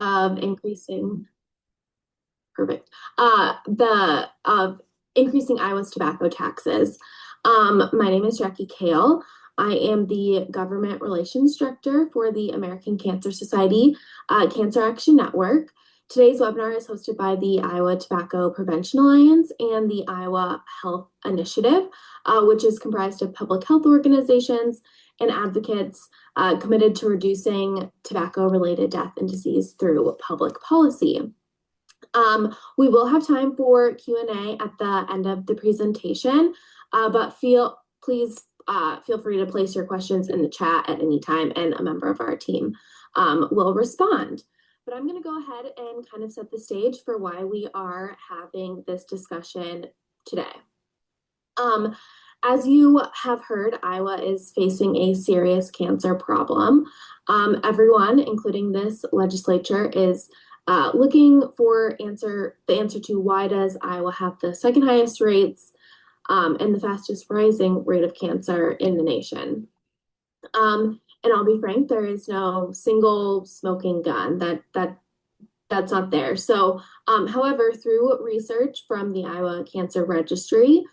of increasing perfect the of increasing Iowa's tobacco taxes. My name is Jackie Kale. I am the Government Relations Director for the American Cancer Society Cancer Action Network. Today's webinar is hosted by the Iowa Tobacco Prevention Alliance and the Iowa Health Initiative, which is comprised of public health organizations and advocates committed to reducing tobacco-related death and disease through public policy. We will have time for Q&A at the end of the presentation, but please feel free to place your questions in the chat at any time, and a member of our team will respond. But I'm going to go ahead and kind of set the stage for why we are having this discussion today. As you have heard, Iowa is facing a serious cancer problem. Everyone, including this legislature, is looking for the answer to why does Iowa have the second highest rates and the fastest rising rate of cancer in the nation. And I'll be frank, there is no single smoking gun that's not there. So, however, through research from the Iowa Cancer Registry,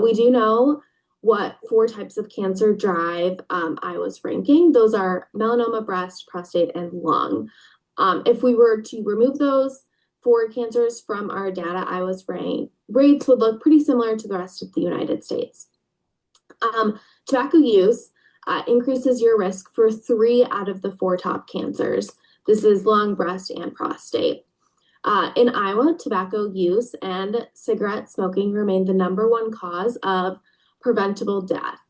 we do know what 4 types of cancer drive Iowa's ranking. Those are melanoma, breast, prostate, and lung. If we were to remove those 4 cancers from our data, Iowa's rates would look pretty similar to the rest of the United States. Tobacco use increases your risk for 3 out of the 4 top cancers. This is lung, breast, and prostate. In Iowa, tobacco use and cigarette smoking remain the #1 cause of preventable death.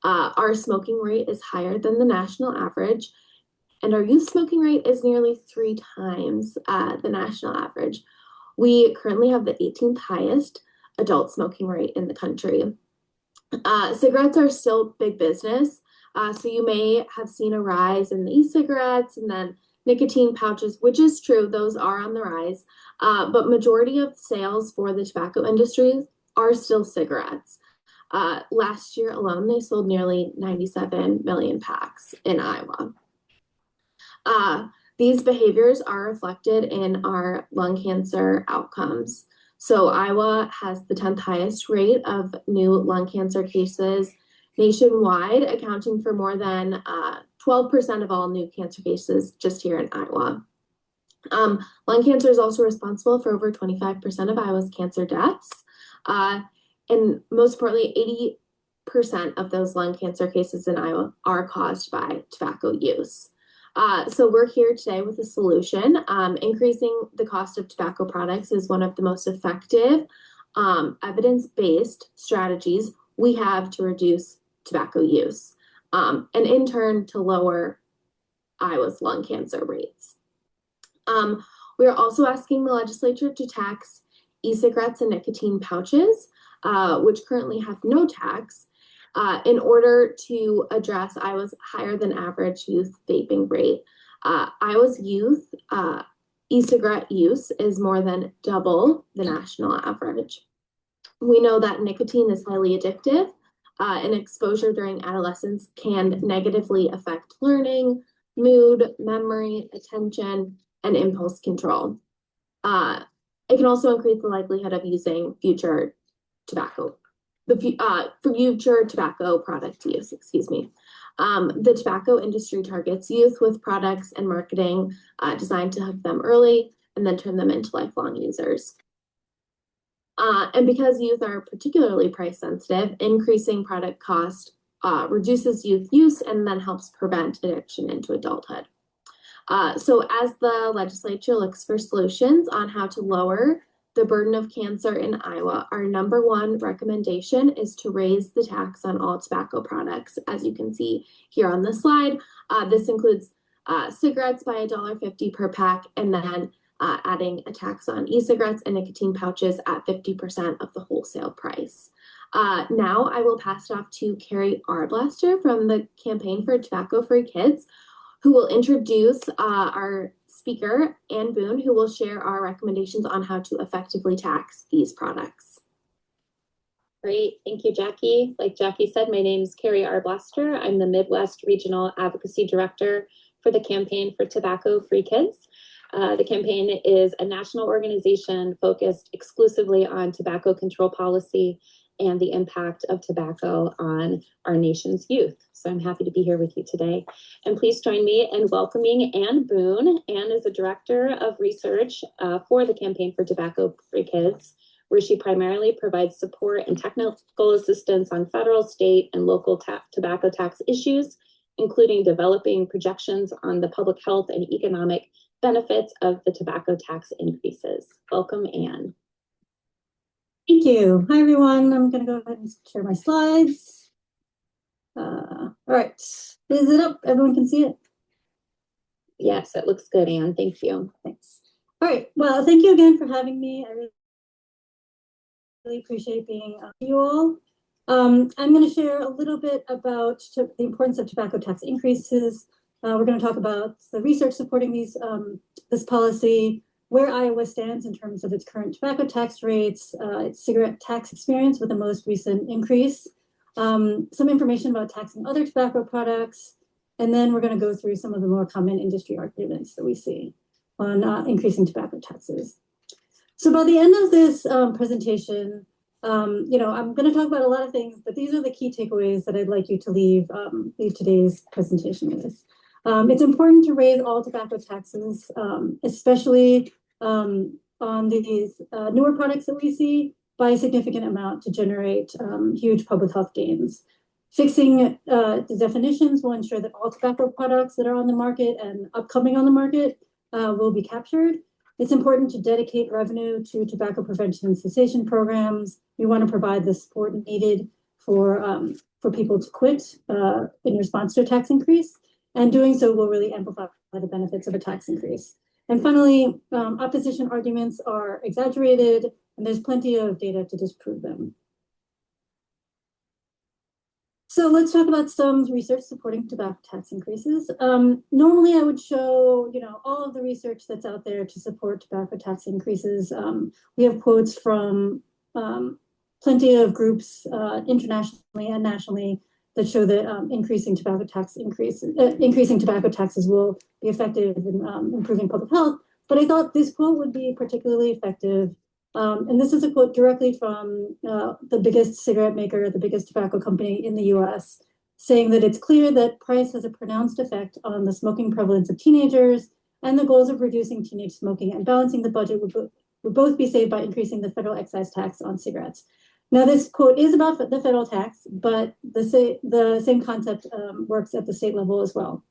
Our smoking rate is higher than the national average, and our youth smoking rate is nearly 3 times the national average. We currently have the 18th highest adult smoking rate in the country. Cigarettes are still big business, so you may have seen a rise in the e-cigarettes and then nicotine pouches, which is true, those are on the rise, but majority of sales for the tobacco industry are still cigarettes. Last year alone, they sold nearly 97 million packs in Iowa. These behaviors are reflected in our lung cancer outcomes. So Iowa has the 10th highest rate of new lung cancer cases nationwide, accounting for more than 12% of all new cancer cases just here in Iowa. Lung cancer is also responsible for over 25% of Iowa's cancer deaths. And most importantly, 80% of those lung cancer cases in Iowa are caused by tobacco use. So we're here today with a solution. Increasing the cost of tobacco products is one of the most effective evidence-based strategies we have to reduce tobacco use, and in turn to lower Iowa's lung cancer rates. We are also asking the legislature to tax e-cigarettes and nicotine pouches, which currently have no tax, in order to address Iowa's higher than average youth vaping rate. Iowa's youth e-cigarette use is more than double the national average. We know that nicotine is highly addictive, and exposure during adolescence can negatively affect learning, mood, memory, attention, and impulse control. It can also increase the likelihood of using future tobacco product use, excuse me. The tobacco industry targets youth with products and marketing designed to hook them early and then turn them into lifelong users. And because youth are particularly price sensitive, increasing product cost reduces youth use and then helps prevent addiction into adulthood. So as the legislature looks for solutions on how to lower the burden of cancer in Iowa, our #1 recommendation is to raise the tax on all tobacco products, as you can see here on the slide. This includes cigarettes by $1.50 per pack, and then adding a tax on e-cigarettes and nicotine pouches at 50% of the wholesale price. Now I will pass it off to Carrie Arblaster from the Campaign for Tobacco-Free Kids, who will introduce our speaker, Ann Boone, who will share our recommendations on how to effectively tax these products. Great, thank you, Jackie. Like Jackie said, my name is Carrie Arblaster. I'm the Midwest Regional Advocacy Director for the Campaign for Tobacco-Free Kids. The campaign is a national organization focused exclusively on tobacco control policy and the impact of tobacco on our nation's youth. So I'm happy to be here with you today. And please join me in welcoming Ann Boone. Ann is the Director of Research for the Campaign for Tobacco-Free Kids, where she primarily provides support and technical assistance on federal, state, and local tobacco tax issues, including developing projections on the public health and economic benefits of the tobacco tax increases. Welcome, Ann. Thank you. Hi, everyone. I'm going to go ahead and share my slides. All right. Is it up? Everyone can see it? Yes, it looks good, Ann. Thank you. Thanks. All right. Well, thank you again for having me. I really appreciate being with you all. I'm going to share a little bit about the importance of tobacco tax increases. We're going to talk about the research supporting this policy, where Iowa stands in terms of its current tobacco tax rates, its cigarette tax experience with the most recent increase, some information about taxing other tobacco products, and then we're going to go through some of the more common industry arguments that we see on increasing tobacco taxes. So by the end of this presentation, I'm going to talk about a lot of things, but these are the key takeaways that I'd like you to leave today's presentation with. It's important to raise all tobacco taxes, especially on these newer products that we see, by a significant amount to generate huge public health gains. Fixing the definitions will ensure that all tobacco products that are on the market and upcoming on the market will be captured. It's important to dedicate revenue to tobacco prevention and cessation programs. We want to provide the support needed for people to quit in response to a tax increase. And doing so will really amplify the benefits of a tax increase. And finally, opposition arguments are exaggerated, and there's plenty of data to disprove them. So let's talk about some research supporting tobacco tax increases. Normally, I would show, all of the research that's out there to support tobacco tax increases. We have quotes from plenty of groups internationally and nationally that show that increasing tobacco taxes will be effective in improving public health. But I thought this quote would be particularly effective. And this is a quote directly from the biggest cigarette maker, the biggest tobacco company in the US, saying that it's clear that price has a pronounced effect on the smoking prevalence of teenagers, and the goals of reducing teenage smoking and balancing the budget would both be saved by increasing the federal excise tax on cigarettes. Now, this quote is about the federal tax, but the same concept works at the state level as well.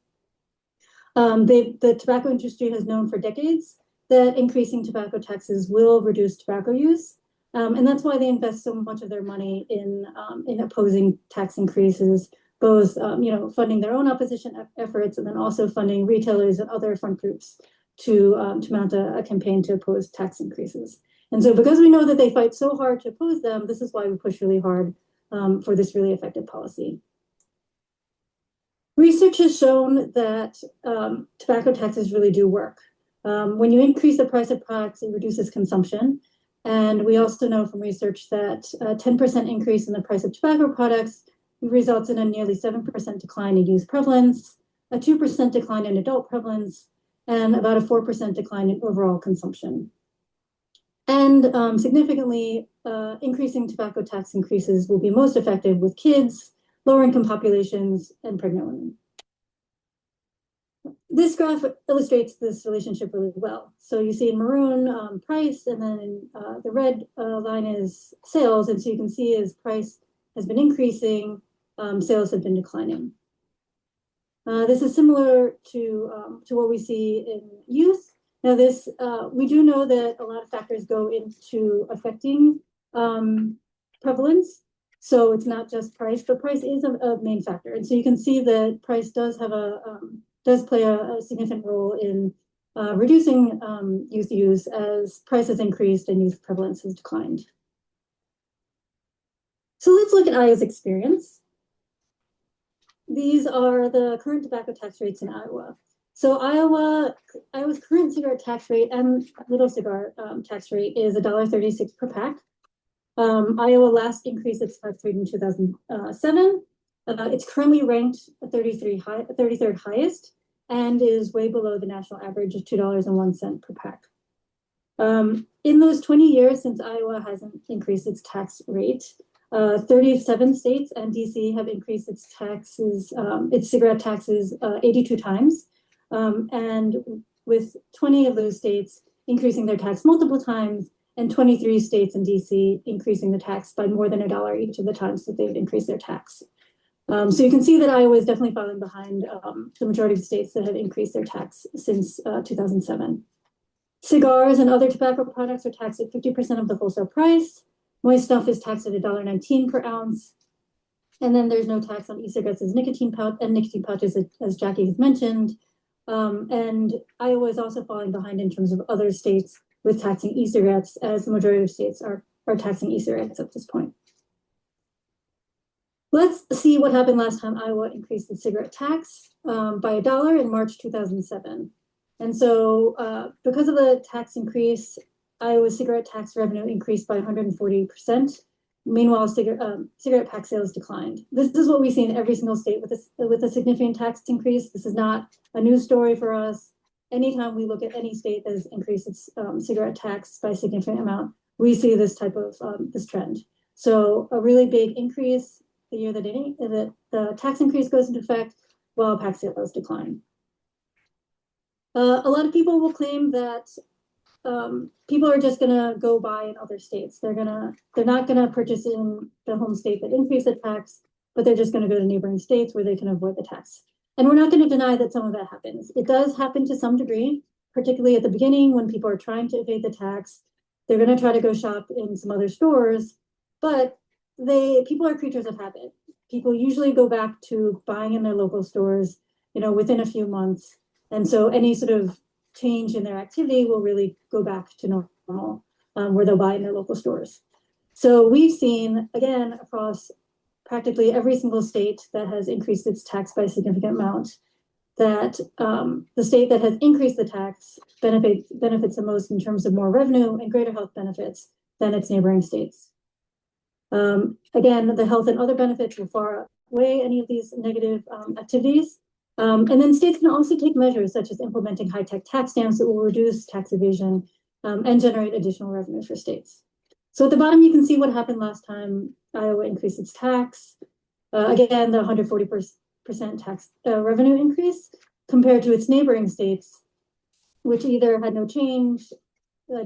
The tobacco industry has known for decades that increasing tobacco taxes will reduce tobacco use. And that's why they invest so much of their money in opposing tax increases, both funding their own opposition efforts and then also funding retailers and other front groups to mount a campaign to oppose tax increases. And so because we know that they fight so hard to oppose them, this is why we push really hard for this really effective policy. Research has shown that tobacco taxes really do work. When you increase the price of products, it reduces consumption. And we also know from research that a 10% increase in the price of tobacco products results in a nearly 7% decline in youth prevalence, a 2% decline in adult prevalence, and about a 4% decline in overall consumption. And significantly, increasing tobacco tax increases will be most effective with kids, lower income populations, and pregnant women. This graph illustrates this relationship really well. So you see in maroon price, and then the red line is sales. And so you can see as price has been increasing, sales have been declining. This is similar to what we see in youth. Now, we do know that a lot of factors go into affecting prevalence. So it's not just price, but price is a main factor. And so you can see that price does play a significant role in reducing youth use as price has increased and youth prevalence has declined. So let's look at Iowa's experience. These are the current tobacco tax rates in Iowa. So Iowa's current cigarette tax rate and little cigar tax rate is $1.36 per pack. Iowa last increased its tax rate in 2007. It's currently ranked 33rd highest. and is way below the national average of $2.01 per pack. In those 20 years since Iowa hasn't increased its tax rate, 37 states and DC have increased its taxes, its cigarette taxes 82 times. And with 20 of those states increasing their tax multiple times, and 23 states and DC increasing the tax by more than $1 each of the times that they've increased their tax. So you can see that Iowa is definitely falling behind the majority of states that have increased their tax since 2007. Cigars and other tobacco products are taxed at 50% of the wholesale price. Moist snuff is taxed at $1.19 per ounce. And then there's no tax on e-cigarettes as nicotine pouches, as Jackie has mentioned. And Iowa is also falling behind in terms of other states with taxing e-cigarettes, as the majority of states are taxing e-cigarettes at this point. Let's see what happened last time Iowa increased the cigarette tax by $1 in March 2007. And so because of the tax increase, Iowa's cigarette tax revenue increased by 140%. Meanwhile, cigarette pack sales declined. This is what we see in every single state with a significant tax increase. This is not a new story for us. Anytime we look at any state that has increased its cigarette tax by a significant amount, we see this type of this trend. So a really big increase the year that the tax increase goes into effect, while pack sales decline. A lot of people will claim that people are just gonna go buy in other states. They're not gonna purchase in the home state that increased the tax, but they're just gonna go to neighboring states where they can avoid the tax. And we're not gonna deny that some of that happens. It does happen to some degree, particularly at the beginning when people are trying to evade the tax. They're gonna try to go shop in some other stores, but people are creatures of habit. People usually go back to buying in their local stores, within a few months. And so any sort of change in their activity will really go back to normal, where they'll buy in their local stores. So we've seen, again, across practically every single state that has increased its tax by a significant amount, that the state that has increased the tax benefits the most in terms of more revenue and greater health benefits than its neighboring states. Again, the health and other benefits will far outweigh any of these negative activities. And then states can also take measures such as implementing high-tech tax stamps that will reduce tax evasion and generate additional revenue for states. So at the bottom, you can see what happened last time Iowa increased its tax. Again, the 140% tax revenue increase compared to its neighboring states, which either had no change,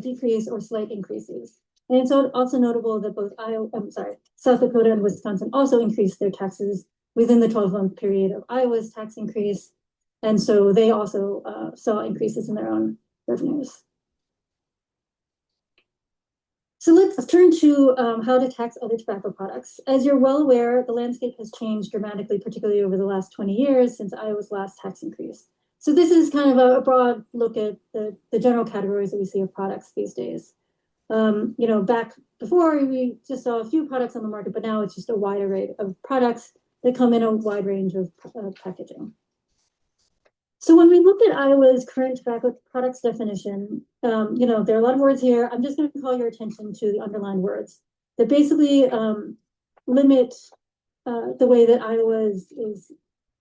decrease, or slight increases. And it's also notable that both South Dakota and Wisconsin also increased their taxes within the 12-month period of Iowa's tax increase. And so they also saw increases in their own revenues. So let's turn to how to tax other tobacco products. As you're well aware, the landscape has changed dramatically, particularly over the last 20 years since Iowa's last tax increase. So this is kind of a broad look at the general categories that we see of products these days. Back before we just saw a few products on the market, but now it's just a wide array of products that come in a wide range of packaging. So when we look at Iowa's current tobacco products definition, there are a lot of words here. I'm just going to call your attention to the underlined words that basically limit the way that Iowa is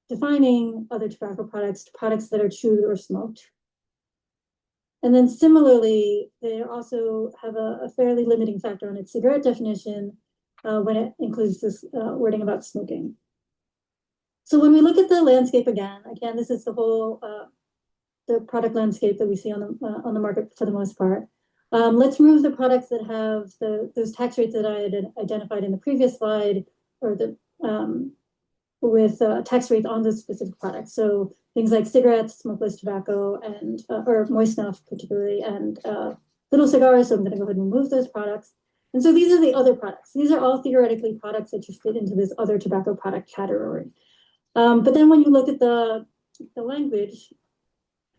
defining other tobacco products to products that are chewed or smoked. And then similarly, they also have a fairly limiting factor on its cigarette definition when it includes this wording about smoking. So when we look at the landscape again, this is the whole the product landscape that we see on the market for the most part. Let's remove the products that have those tax rates that I had identified in the previous slide, or with tax rates on those specific products. So things like cigarettes, smokeless tobacco, and or moist snuff particularly, and little cigars. So I'm going to go ahead and remove those products. And so these are the other products. These are all theoretically products that just fit into this other tobacco product category. But then when you look at the language,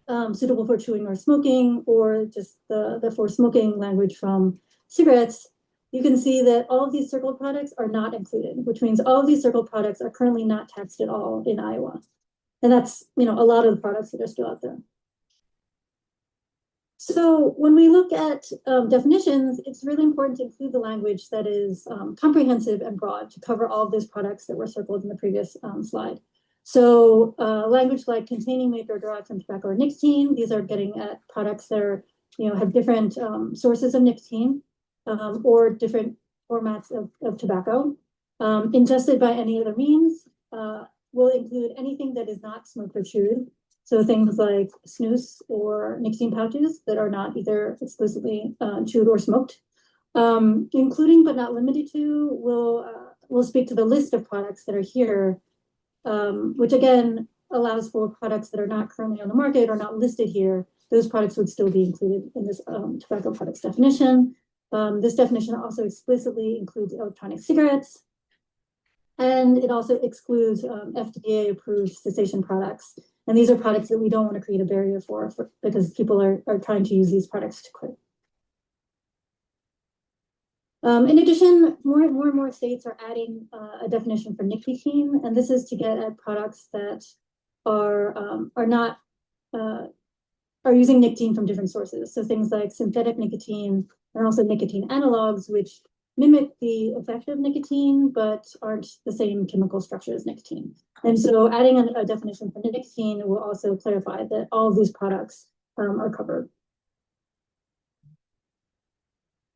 suitable for chewing or smoking, or just the for smoking language from cigarettes, you can see that all of these circled products are not included, which means all of these circled products are currently not taxed at all in Iowa. And that's, a lot of the products that are still out there. So when we look at definitions, it's really important to include the language that is comprehensive and broad to cover all of those products that were circled in the previous slide. So language like containing, made, or derived from tobacco or nicotine, these are getting at products that are, have different sources of nicotine or different formats of tobacco. Ingested by any other means will include anything that is not smoked or chewed. So things like snus or nicotine pouches that are not either explicitly chewed or smoked. Including but not limited to will speak to the list of products that are here, which again allows for products that are not currently on the market or not listed here. Those products would still be included in this tobacco products definition. This definition also explicitly includes electronic cigarettes, and it also excludes FDA-approved cessation products. And these are products that we don't want to create a barrier for because people are trying to use these products to quit. In addition, more and more states are adding a definition for nicotine, and this is to get at products that are not are using nicotine from different sources. So things like synthetic nicotine and also nicotine analogs, which mimic the effect of nicotine but aren't the same chemical structure as nicotine. And so adding a definition for nicotine will also clarify that all of these products are covered.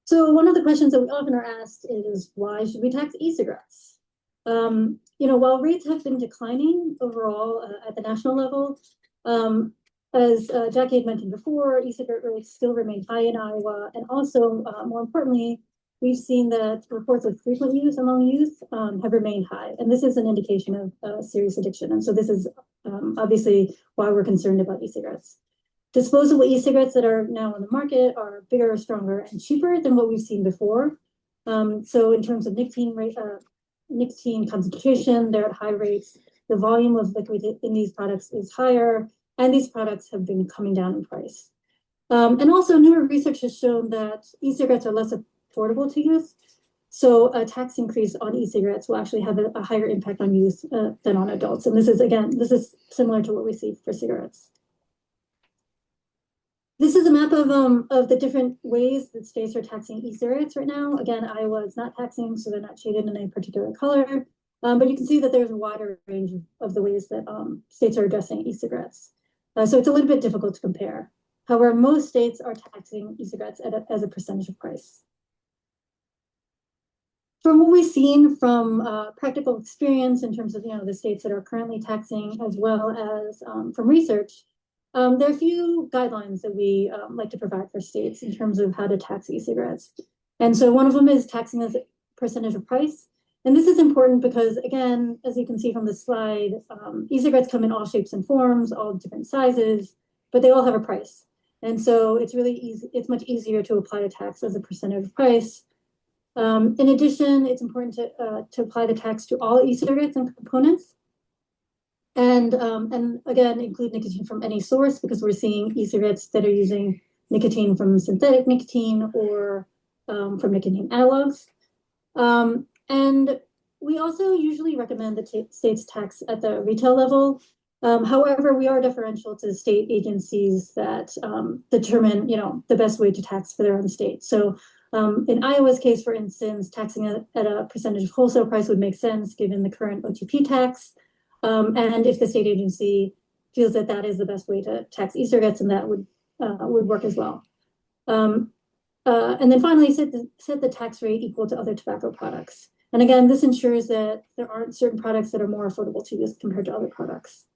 So one of the questions that we often are asked is, why should we tax e-cigarettes? While rates have been declining overall at the national level, as Jackie had mentioned before, e-cigarette rates still remain high in Iowa. And also, more importantly, we've seen that reports of frequent use among youth have remained high. And this is an indication of serious addiction. And so this is obviously why we're concerned about e-cigarettes. Disposable e-cigarettes that are now on the market are bigger, stronger, and cheaper than what we've seen before. So in terms of nicotine concentration, they're at high rates. The volume of liquid in these products is higher, and these products have been coming down in price. And also newer research has shown that e-cigarettes are less affordable to youth. So a tax increase on e-cigarettes will actually have a higher impact on youth than on adults. And this is similar to what we see for cigarettes. This is a map of the different ways that states are taxing e-cigarettes right now. Again, Iowa is not taxing, so they're not shaded in a particular color. But you can see that there's a wider range of the ways that states are addressing e-cigarettes. So it's a little bit difficult to compare. However, most states are taxing e-cigarettes as a percentage of price. From what we've seen from practical experience in terms of the states that are currently taxing, as well as from research, there are a few guidelines that we like to provide for states in terms of how to tax e-cigarettes. And so one of them is taxing as a percentage of price. And this is important because, again, as you can see from the slide, e-cigarettes come in all shapes and forms, all different sizes, but they all have a price. And so it's really easy, it's much easier to apply the tax as a percentage of price. In addition, it's important to apply the tax to all e-cigarettes and components. And again, include nicotine from any source, because we're seeing e-cigarettes that are using nicotine from synthetic nicotine or from nicotine analogs. And we also usually recommend that states tax at the retail level. However, we are deferential to state agencies that determine, the best way to tax for their own state. So in Iowa's case, for instance, taxing at a percentage of wholesale price would make sense given the current OTP tax. And if the state agency feels that that is the best way to tax e-cigarettes, and that would work as well. And then finally, set the tax rate equal to other tobacco products. And again, this ensures that there aren't certain products that are more affordable to use compared to other products.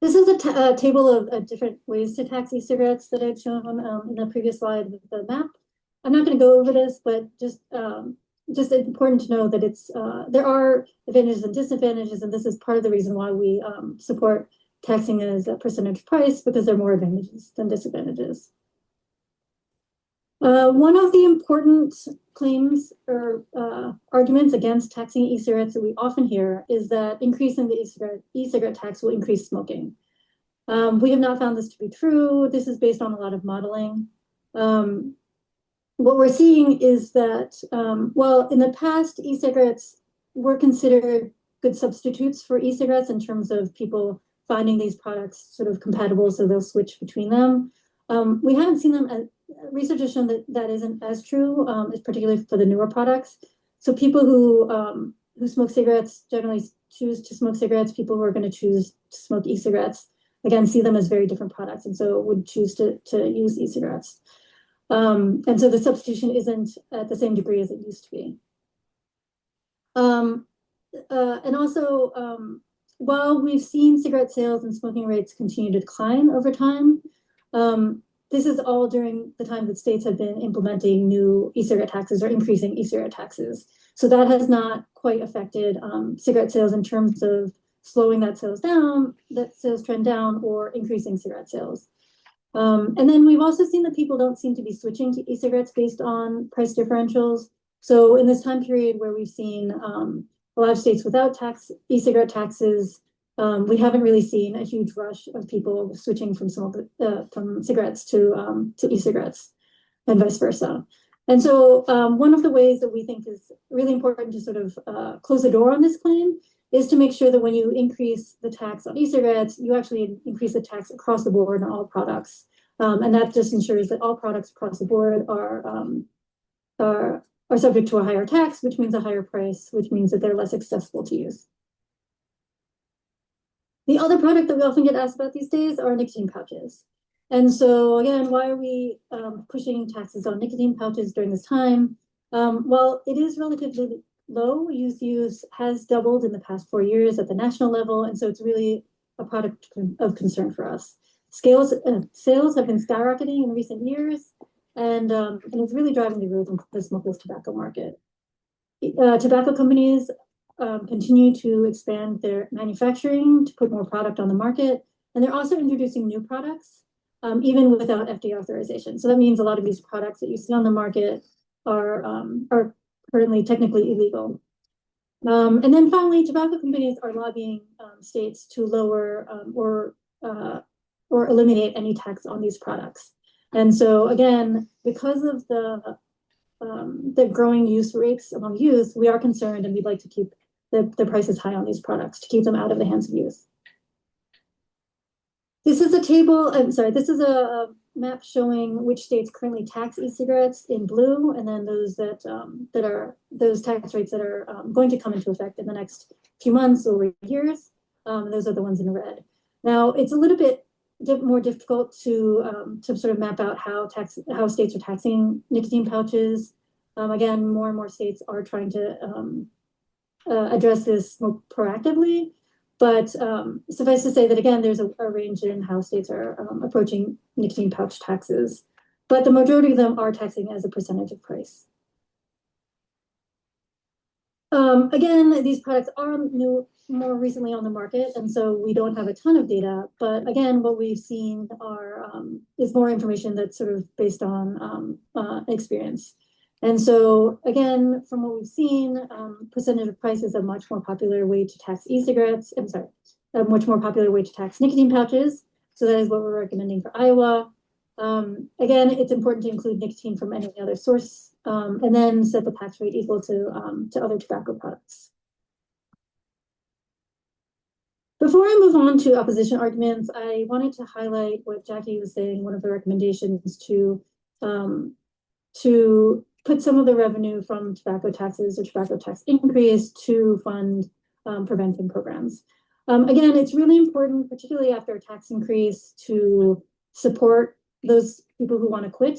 This is a table of different ways to tax e-cigarettes that I'd shown in the previous slide with the map. I'm not going to go over this, but just important to know that there are advantages and disadvantages, and this is part of the reason why we support taxing as a percentage price, because there are more advantages than disadvantages. One of the important claims or arguments against taxing e-cigarettes that we often hear is that increasing the e-cigarette tax will increase smoking. We have not found this to be true. This is based on a lot of modeling. What we're seeing is that, well, in the past, e-cigarettes were considered good substitutes for e-cigarettes in terms of people finding these products sort of compatible, so they'll switch between them. We haven't seen them. Research has shown that isn't as true, particularly for the newer products. So people who smoke cigarettes generally choose to smoke cigarettes, people who are going to choose to smoke e-cigarettes, again, see them as very different products, and so would choose to use e-cigarettes. And so the substitution isn't at the same degree as it used to be. And also, while we've seen cigarette sales and smoking rates continue to decline over time, this is all during the time that states have been implementing new e-cigarette taxes or increasing e-cigarette taxes. So that has not quite affected cigarette sales in terms of slowing that sales trend down, or increasing cigarette sales. And then we've also seen that people don't seem to be switching to e-cigarettes based on price differentials. So in this time period where we've seen a lot of states without e-cigarette taxes, we haven't really seen a huge rush of people switching from cigarettes to e-cigarettes, and vice versa. And so one of the ways that we think is really important to sort of close the door on this claim is to make sure that when you increase the tax on e-cigarettes, you actually increase the tax across the board on all products. And that just ensures that all products across the board are subject to a higher tax, which means a higher price, which means that they're less accessible to use. The other product that we often get asked about these days are nicotine pouches. And so again, why are we pushing taxes on nicotine pouches during this time? While it is relatively low, youth use has doubled in the past 4 years at the national level, and so it's really a product of concern for us. Sales have been skyrocketing in recent years, and it's really driving the growth in the smokeless tobacco market. Tobacco companies continue to expand their manufacturing to put more product on the market, and they're also introducing new products, even without FDA authorization. So that means a lot of these products that you see on the market are currently technically illegal. And then finally, tobacco companies are lobbying states to lower or eliminate any tax on these products. And so again, because of the growing use rates among youth, we are concerned, and we'd like to keep the prices high on these products to keep them out of the hands of youth. This is a table, this is a map showing which states currently tax e-cigarettes in blue, and then those those tax rates that are going to come into effect in the next few months or years. Those are the ones in red. Now, it's a little bit more difficult to sort of map out how states are taxing nicotine pouches. Again, more and more states are trying to address this more proactively. But suffice to say that, again, there's a range in how states are approaching nicotine pouch taxes, but the majority of them are taxing as a percentage of price. Again, these products are more recently on the market, and so we don't have a ton of data. But again, what we've seen is more information that's sort of based on experience. And so again, from what we've seen, percentage of price is a much more popular way to tax e-cigarettes. A much more popular way to tax nicotine pouches. So that is what we're recommending for Iowa. Again, it's important to include nicotine from any other source, and then set the tax rate equal to other tobacco products. Before I move on to opposition arguments, I wanted to highlight what Jackie was saying. One of the recommendations to put some of the revenue from tobacco taxes or tobacco tax increase to fund prevention programs. Again, it's really important, particularly after a tax increase, to support those people who want to quit.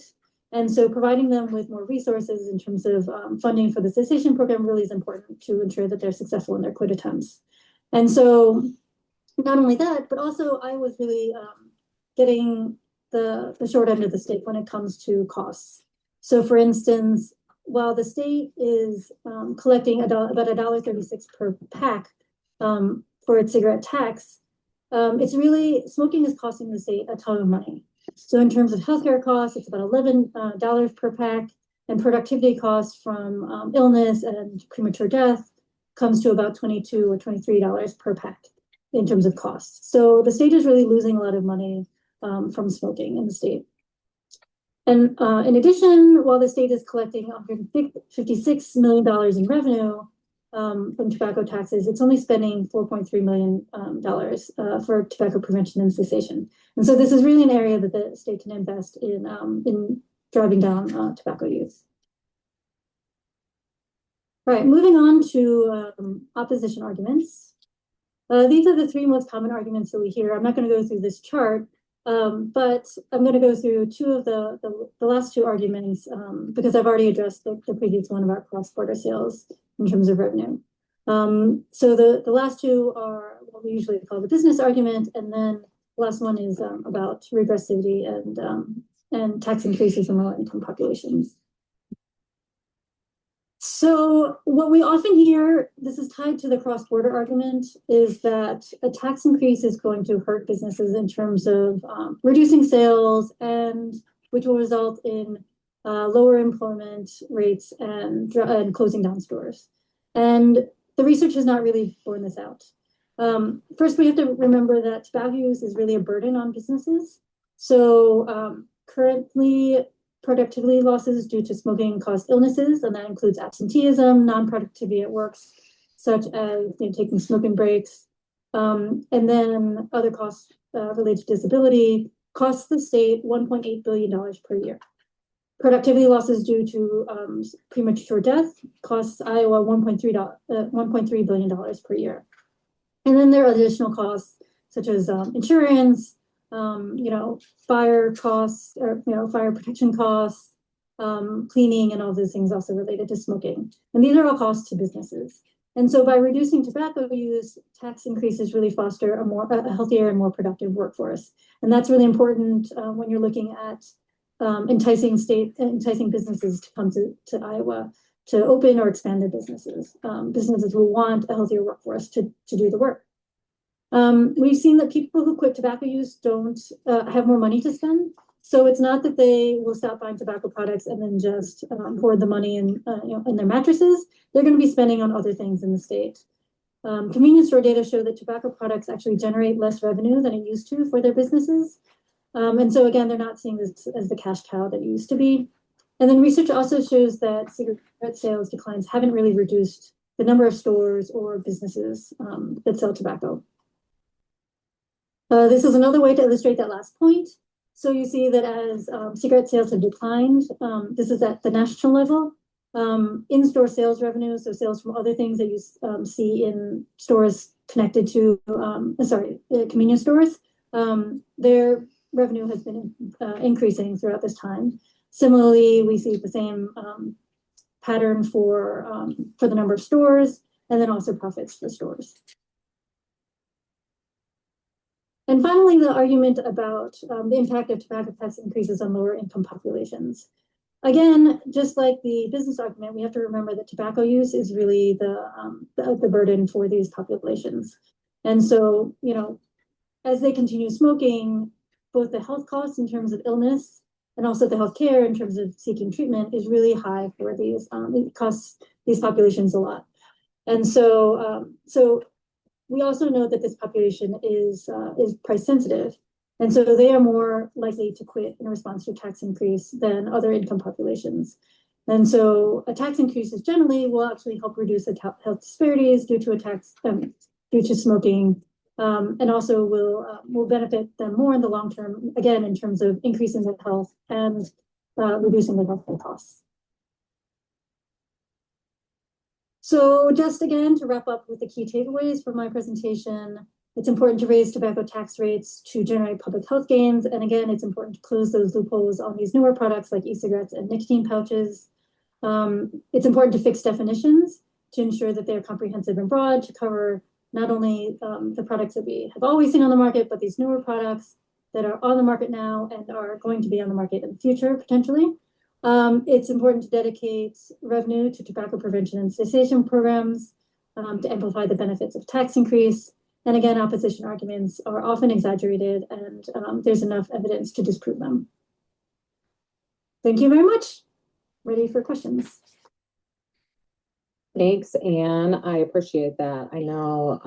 And so providing them with more resources in terms of funding for the cessation program really is important to ensure that they're successful in their quit attempts. And so not only that, but also I was really getting the short end of the stick when it comes to costs. So for instance, while the state is collecting about $1.36 per pack for its cigarette tax, it's really, smoking is costing the state a ton of money. So in terms of healthcare costs, it's about $11 per pack, and productivity costs from illness and premature death comes to about $22 or $23 per pack in terms of costs. So the state is really losing a lot of money from smoking in the state. And in addition, while the state is collecting $156 million in revenue from tobacco taxes, it's only spending $4.3 million for tobacco prevention and cessation. And so this is really an area that the state can invest in driving down tobacco use. All right, moving on to opposition arguments. These are the three most common arguments that we hear. I'm not going to go through this chart, but I'm going to go through two of the last two arguments because I've already addressed the previous one about cross-border sales in terms of revenue. So the last two are what we usually call the business argument, and then the last one is about regressivity and tax increases in low-income populations. So what we often hear, this is tied to the cross-border argument, is that a tax increase is going to hurt businesses in terms of reducing sales, and which will result in lower employment rates and closing down stores. And the research has not really borne this out. First, we have to remember that tobacco use is really a burden on businesses. So currently, productivity losses due to smoking cause illnesses, and that includes absenteeism, non-productivity at work, such as taking smoking breaks, and then other costs related to disability, costs the state $1.8 billion per year. Productivity losses due to premature death costs Iowa $1.3 billion per year. And then there are additional costs such as insurance, fire costs, or fire protection costs, cleaning, and all those things also related to smoking. And these are all costs to businesses. And so by reducing tobacco use, tax increases really foster a healthier and more productive workforce. And that's really important when you're looking at enticing businesses to come to Iowa to open or expand their businesses. Businesses will want a healthier workforce to do the work. We've seen that people who quit tobacco use don't have more money to spend. So it's not that they will stop buying tobacco products and then just hoard the money in their mattresses. They're going to be spending on other things in the state. Convenience store data show that tobacco products actually generate less revenue than it used to for their businesses. And so again, they're not seeing this as the cash cow that it used to be. And then research also shows that cigarette sales declines haven't really reduced the number of stores or businesses that sell tobacco. This is another way to illustrate that last point. So you see that as cigarette sales have declined, this is at the national level, in-store sales revenue, so sales from other things that you see in stores connected to, convenience stores, their revenue has been increasing throughout this time. Similarly, we see the same pattern for the number of stores, and then also profits for stores. And finally, the argument about the impact of tobacco tax increases on lower income populations. Again, just like the business argument, we have to remember that tobacco use is really the burden for these populations. And so, as they continue smoking, both the health costs in terms of illness and also the health care in terms of seeking treatment is really high for these. It costs these populations a lot. And so, we also know that this population is price sensitive, and so they are more likely to quit in response to a tax increase than other income populations. And so, a tax increase generally will actually help reduce the health disparities due to smoking, and also will benefit them more in the long term. Again, in terms of increasing their health and reducing their healthcare costs. So just again, to wrap up with the key takeaways from my presentation, it's important to raise tobacco tax rates to generate public health gains. And again, it's important to close those loopholes on these newer products like e-cigarettes and nicotine pouches. It's important to fix definitions to ensure that they're comprehensive and broad to cover not only the products that we have always seen on the market, but these newer products that are on the market now and are going to be on the market in the future, potentially. It's important to dedicate revenue to tobacco prevention and cessation programs to amplify the benefits of tax increase. And again, opposition arguments are often exaggerated, and there's enough evidence to disprove them. Thank you very much. Ready for questions. Thanks, Anne. I appreciate that. I know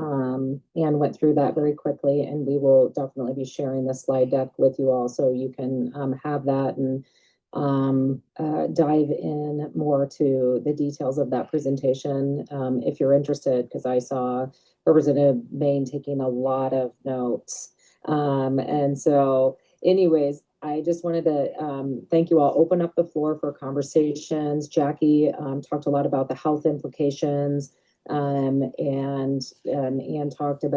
Anne went through that very quickly, and we will definitely be sharing the slide deck with you all so you can have that and dive in more to the details of that presentation if you're interested, because I saw Representative Main taking a lot of notes. And so anyways, I just wanted to thank you all. Open up the floor for conversations. Jackie talked a lot about the health implications, and Anne talked about